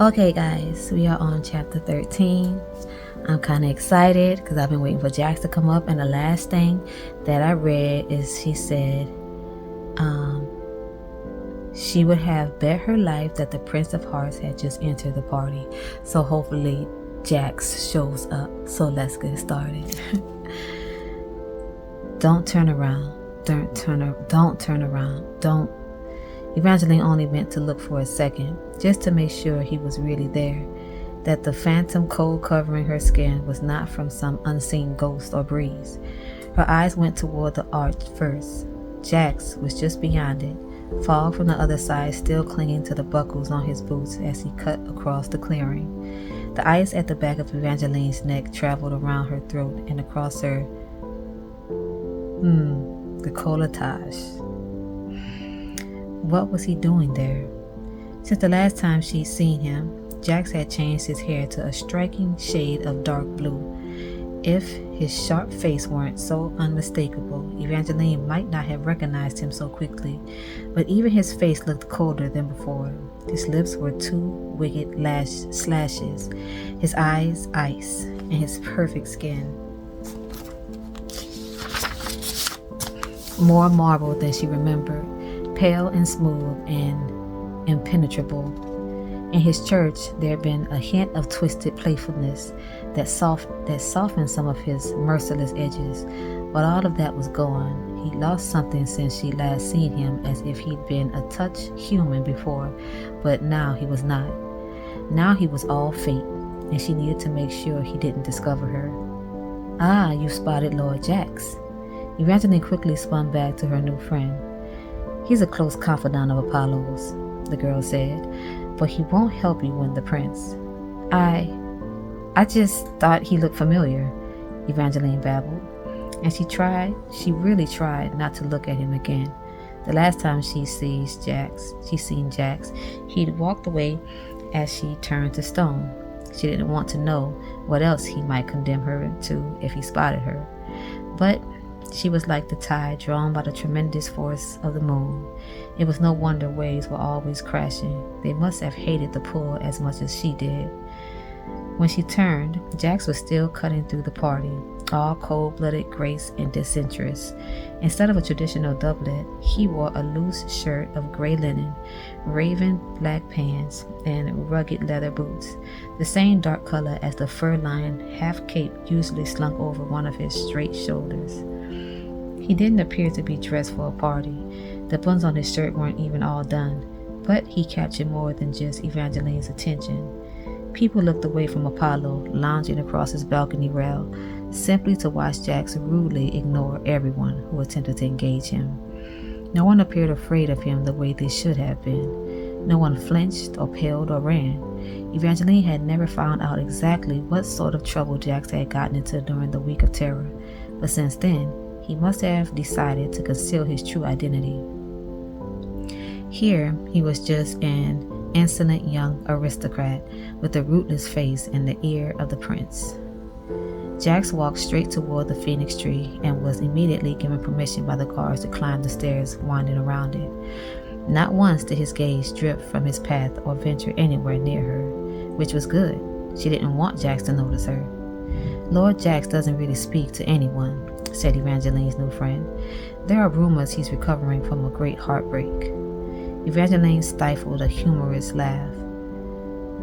Okay, guys, we are on chapter 13. I'm kind of excited because I've been waiting for Jax to come up, and the last thing that I read is she said she would have bet her life that the Prince of Hearts had just entered the party. So hopefully Jax shows up. So let's get started. Don't turn around. Don't turn around. Don't. Evangeline only meant to look for a second, just to make sure he was really there, that the phantom cold covering her skin was not from some unseen ghost or breeze. Her eyes went toward the arch first. Jax was just beyond it, fog from the other side still clinging to the buckles on his boots as he cut across the clearing. The ice at the back of Evangeline's neck traveled around her throat and across her décolletage. What was he doing there? Since the last time she'd seen him, Jax had changed his hair to a striking shade of dark blue. If his sharp face weren't so unmistakable, Evangeline might not have recognized him so quickly, but even his face looked colder than before. His lips were two wicked slashes, his eyes ice, and his perfect skin more marble than she remembered, pale and smooth and impenetrable. In his church, there had been a hint of twisted playfulness that softened some of his merciless edges, but all of that was gone. He lost something since she last seen him, as if he'd been a touch human before, but now he was not. Now he was all fate, and she needed to make sure he didn't discover her. "Ah, you spotted Lord Jax." Evangeline quickly spun back to her new friend. "He's a close confidant of Apollo's," the girl said, "but he won't help you win the prince." I just thought he looked familiar," Evangeline babbled, and she really tried not to look at him again. The last time she'd seen Jax, he'd walked away as she turned to stone. She didn't want to know what else he might condemn her to if he spotted her. But she was like the tide drawn by the tremendous force of the moon. It was no wonder waves were always crashing. They must have hated the pull as much as she did. When she turned, Jax was still cutting through the party, all cold-blooded grace and disinterest. Instead of a traditional doublet, he wore a loose shirt of gray linen, raven black pants, and rugged leather boots, the same dark color as the fur-lined half-cape usually slung over one of his straight shoulders. He didn't appear to be dressed for a party. The buttons on his shirt weren't even all done, but he captured more than just Evangeline's attention. People looked away from Apollo, lounging across his balcony rail, simply to watch Jax rudely ignore everyone who attempted to engage him. No one appeared afraid of him the way they should have been. No one flinched or paled or ran. Evangeline had never found out exactly what sort of trouble Jax had gotten into during the Week of Terror, but since then, he must have decided to conceal his true identity. Here, he was just an insolent young aristocrat with a rootless face and the ear of the prince. Jax walked straight toward the phoenix tree and was immediately given permission by the guards to climb the stairs winding around it. Not once did his gaze drift from his path or venture anywhere near her, which was good. She didn't want Jax to notice her. "Lord Jax doesn't really speak to anyone," said Evangeline's new friend. "There are rumors he's recovering from a great heartbreak." Evangeline stifled a humorous laugh.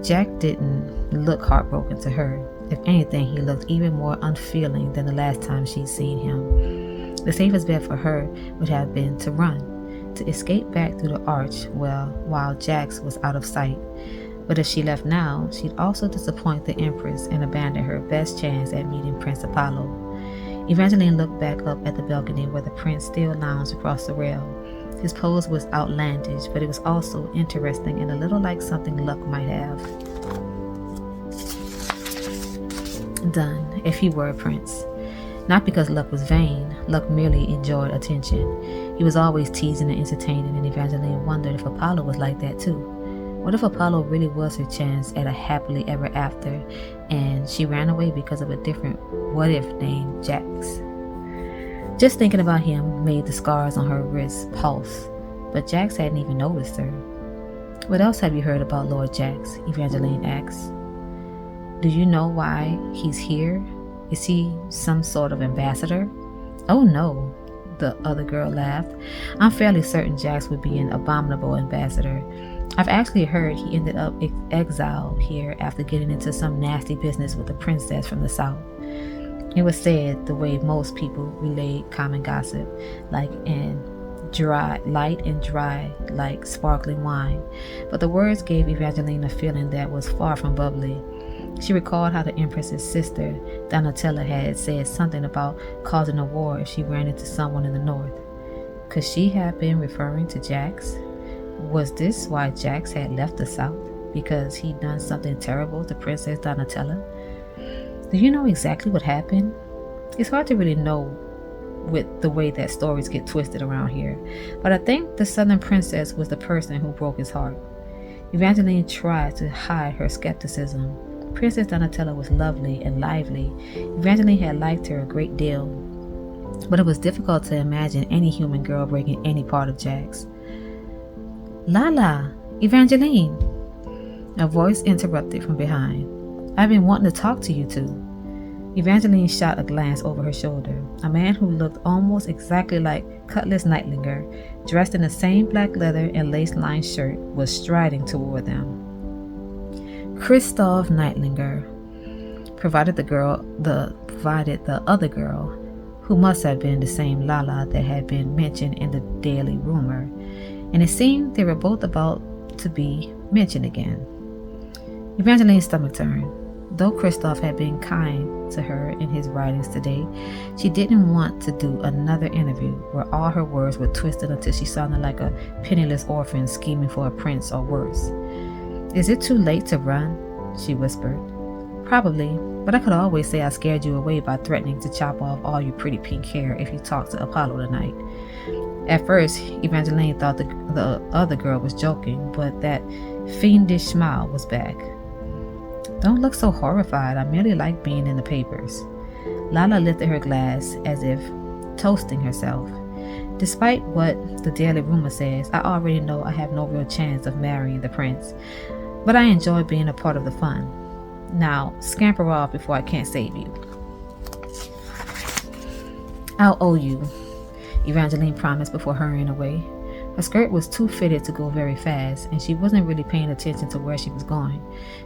Jack didn't look heartbroken to her. If anything, he looked even more unfeeling than the last time she'd seen him. The safest bet for her would have been to run, to escape back through the arch while Jax was out of sight. But if she left now, she'd also disappoint the Empress and abandon her best chance at meeting Prince Apollo. Evangeline looked back up at the balcony where the prince still lounged across the rail. His pose was outlandish, but it was also interesting and a little like something Luck might have done if he were a prince. Not because Luck was vain, Luck merely enjoyed attention. He was always teasing and entertaining, and Evangeline wondered if Apollo was like that too. What if Apollo really was her chance at a happily ever after, and she ran away because of a different what-if named Jax? Just thinking about him made the scars on her wrists pulse, but Jax hadn't even noticed her. What else have you heard about Lord Jax? Evangeline asks. Do you know why he's here? Is he some sort of ambassador? Oh no, the other girl laughed. I'm fairly certain Jax would be an abominable ambassador. I've actually heard he ended up exiled here after getting into some nasty business with a princess from the south. It was said the way most people relayed common gossip, light and dry like sparkling wine. But the words gave Evangeline a feeling that was far from bubbly. She recalled how the Empress's sister, Donatella, had said something about causing a war if she ran into someone in the north. Could she have been referring to Jax? Was this why Jax had left the south? Because he'd done something terrible to Princess Donatella? Do you know exactly what happened? It's hard to really know with the way that stories get twisted around here, but I think the Southern Princess was the person who broke his heart. Evangeline tried to hide her skepticism. Princess Donatella was lovely and lively. Evangeline had liked her a great deal, but it was difficult to imagine any human girl breaking any part of Jax. Lala, Evangeline! A voice interrupted from behind. I've been wanting to talk to you two. Evangeline shot a glance over her shoulder. A man who looked almost exactly like Cutlass Nightlinger, dressed in the same black leather and lace-lined shirt, was striding toward them. Christoph Nightlinger provided the other girl, who must have been the same Lala that had been mentioned in the Daily Rumor, and it seemed they were both about to be mentioned again. Evangeline's stomach turned. Though Christoph had been kind to her in his writings today, she didn't want to do another interview where all her words were twisted until she sounded like a penniless orphan scheming for a prince or worse. Is it too late to run? She whispered. Probably, but I could always say I scared you away by threatening to chop off all your pretty pink hair if you talked to Apollo tonight. At first, Evangeline thought the other girl was joking, but that fiendish smile was back. Don't look so horrified. I merely like being in the papers. Lala lifted her glass as if toasting herself. Despite what the Daily Rumor says, I already know I have no real chance of marrying the prince, but I enjoy being a part of the fun. Now, scamper off before I can't save you. I'll owe you, Evangeline promised before hurrying away. Her skirt was too fitted to go very fast, and she wasn't really paying attention to where she was going.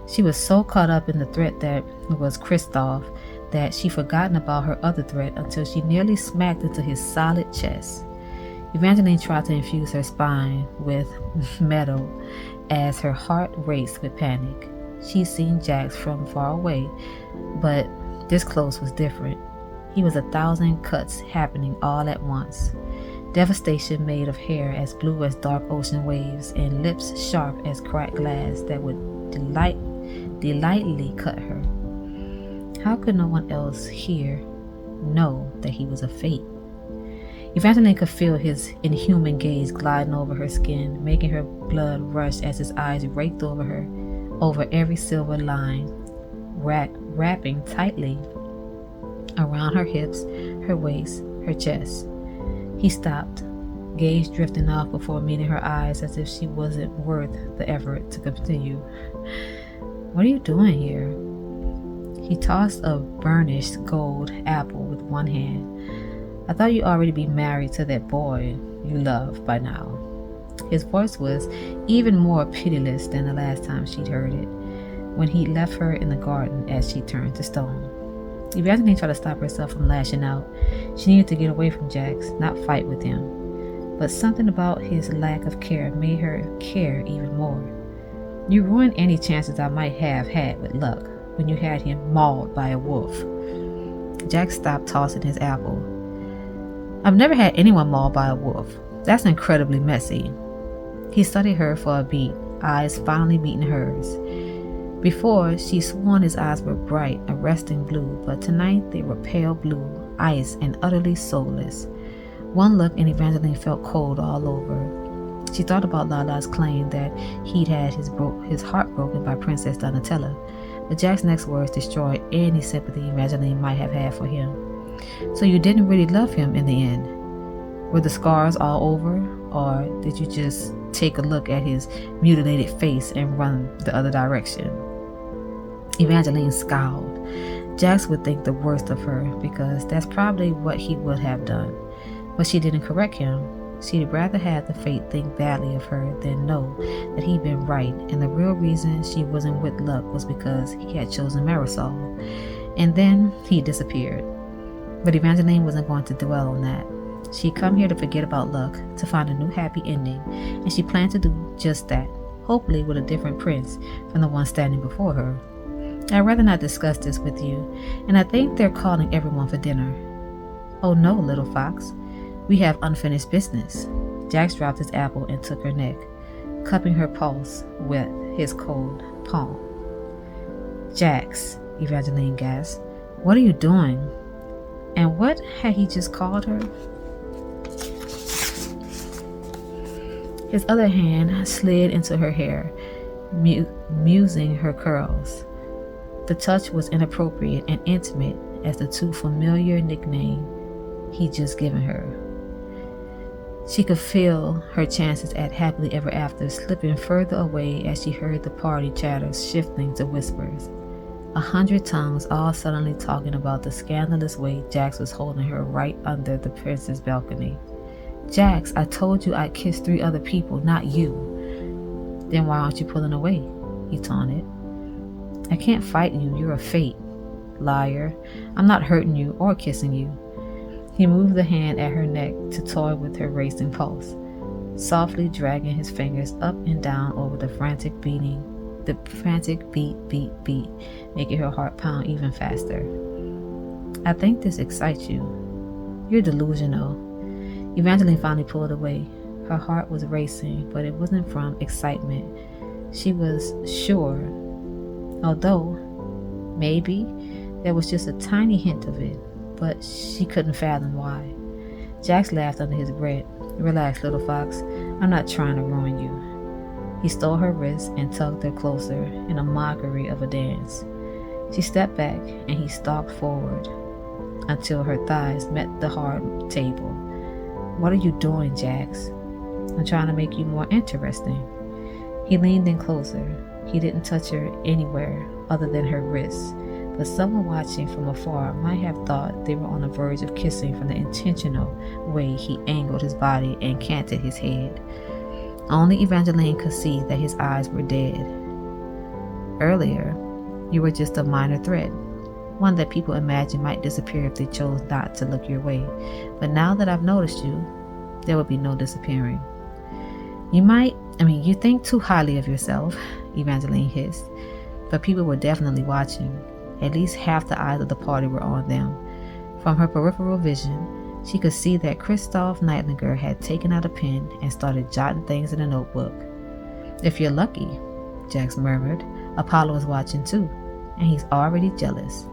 She was so caught up in the threat that was Christoph that she forgotten about her other threat until she nearly smacked into his solid chest. Evangeline tried to infuse her spine with metal as her heart raced with panic. She'd seen Jax from far away, but this close was different. He was 1,000 cuts happening all at once. Devastation made of hair as blue as dark ocean waves and lips sharp as cracked glass that would delightfully cut her. How could no one else here know that he was a fate? Evangeline could feel his inhuman gaze gliding over her skin, making her blood rush as his eyes raked over her, over every silver line, wrapping tightly around her hips, her waist, her chest. He stopped, gaze drifting off before meeting her eyes as if she wasn't worth the effort to continue. What are you doing here? He tossed a burnished gold apple with one hand. I thought you'd already be married to that boy you love by now. His voice was even more pitiless than the last time she'd heard it, when he left her in the garden as she turned to stone. Evangeline tried to stop herself from lashing out. She needed to get away from Jax, not fight with him. But something about his lack of care made her care even more. You ruined any chances I might have had with luck when you had him mauled by a wolf. Jax stopped tossing his apple. I've never had anyone mauled by a wolf. That's incredibly messy. He studied her for a beat, eyes finally meeting hers. Before, she sworn his eyes were bright, arresting blue, but tonight they were pale blue, ice, and utterly soulless. One look and Evangeline felt cold all over. She thought about Lala's claim that he'd had his heart broken by Princess Donatella, but Jack's next words destroyed any sympathy Evangeline might have had for him. So you didn't really love him in the end? Were the scars all over, or did you just take a look at his mutilated face and run the other direction. Evangeline scowled. Jax would think the worst of her because that's probably what he would have done. But she didn't correct him. She'd rather have the fate think badly of her than know that he'd been right, and the real reason she wasn't with Luck was because he had chosen Marisol. And then he disappeared. But Evangeline wasn't going to dwell on that. She'd come here to forget about Luck, to find a new happy ending, and she planned to do just that, hopefully with a different prince from the one standing before her. I'd rather not discuss this with you, and I think they're calling everyone for dinner. Oh no, little fox. We have unfinished business. Jax dropped his apple and took her neck, cupping her pulse with his cold palm. Jax, Evangeline gasped. What are you doing? And what had he just called her? His other hand slid into her hair, musing her curls. The touch was inappropriate and intimate as the too familiar nickname he'd just given her. She could feel her chances at happily ever after slipping further away as she heard the party chatter shifting to whispers. 100 tongues all suddenly talking about the scandalous way Jax was holding her right under the prince's balcony. Jax, I told you I'd kiss 3 other people, not you. Then why aren't you pulling away? He taunted. I can't fight you, you're a fate. Liar, I'm not hurting you or kissing you. He moved the hand at her neck to toy with her racing pulse, softly dragging his fingers up and down over the frantic beat, making her heart pound even faster. I think this excites you. You're delusional. Evangeline finally pulled away. Her heart was racing, but it wasn't from excitement. She was sure, although maybe there was just a tiny hint of it, but she couldn't fathom why. Jax laughed under his breath. Relax, little fox. I'm not trying to ruin you. He stole her wrist and tugged her closer in a mockery of a dance. She stepped back and he stalked forward until her thighs met the hard table. What are you doing, Jax? I'm trying to make you more interesting. He leaned in closer. He didn't touch her anywhere other than her wrists, but someone watching from afar might have thought they were on the verge of kissing from the intentional way he angled his body and canted his head. Only Evangeline could see that his eyes were dead. Earlier, you were just a minor threat, one that people imagined might disappear if they chose not to look your way. But now that I've noticed you, there will be no disappearing. You think too highly of yourself, Evangeline hissed, but people were definitely watching. At least half the eyes of the party were on them. From her peripheral vision, she could see that Christoph Neitlinger had taken out a pen and started jotting things in a notebook. If you're lucky, Jax murmured, Apollo is watching too, and he's already jealous.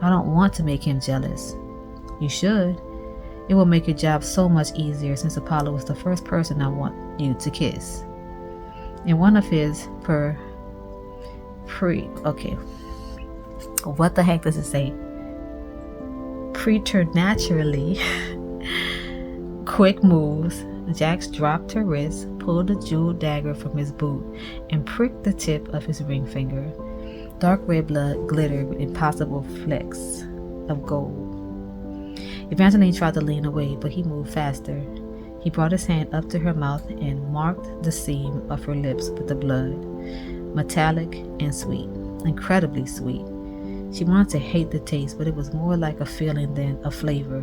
I don't want to make him jealous. You should. It will make your job so much easier since Apollo was the first person I want you to kiss. In one of his what the heck does it say? Preternaturally quick moves, Jax dropped her wrist, pulled a jeweled dagger from his boot, and pricked the tip of his ring finger. Dark red blood glittered with impossible flecks of gold. Evangeline tried to lean away, but he moved faster. He brought his hand up to her mouth and marked the seam of her lips with the blood. Metallic and sweet, incredibly sweet. She wanted to hate the taste, but it was more like a feeling than a flavor.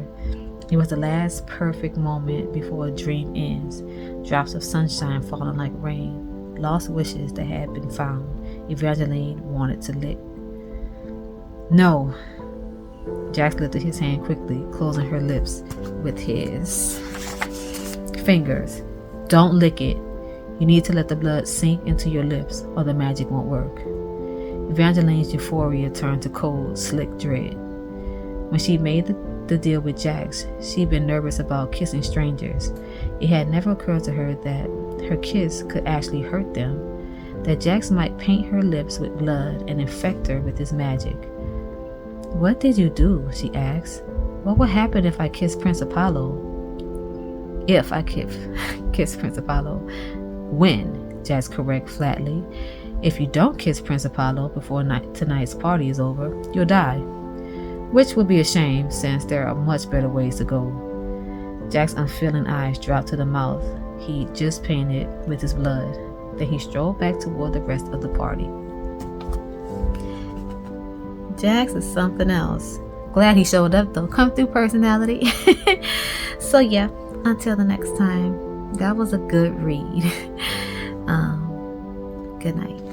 It was the last perfect moment before a dream ends. Drops of sunshine falling like rain. Lost wishes that had been found. Evangeline wanted to lick. No. Jax lifted his hand quickly, closing her lips with his fingers. Don't lick it. You need to let the blood sink into your lips or the magic won't work. Evangeline's euphoria turned to cold, slick dread. When she made the deal with Jax, she'd been nervous about kissing strangers. It had never occurred to her that her kiss could actually hurt them, that Jax might paint her lips with blood and infect her with his magic. What did you do? She asked. What would happen if I kissed Prince Apollo? If I kissed Prince Apollo. when, Jax corrects flatly. If you don't kiss Prince Apollo before tonight's party is over, you'll die. Which would be a shame, since there are much better ways to go. Jack's unfeeling eyes dropped to the mouth he just painted with his blood. Then he strolled back toward the rest of the party. Jax is something else. Glad he showed up though. Come through personality. So yeah, until the next time, that was a good read. Good night.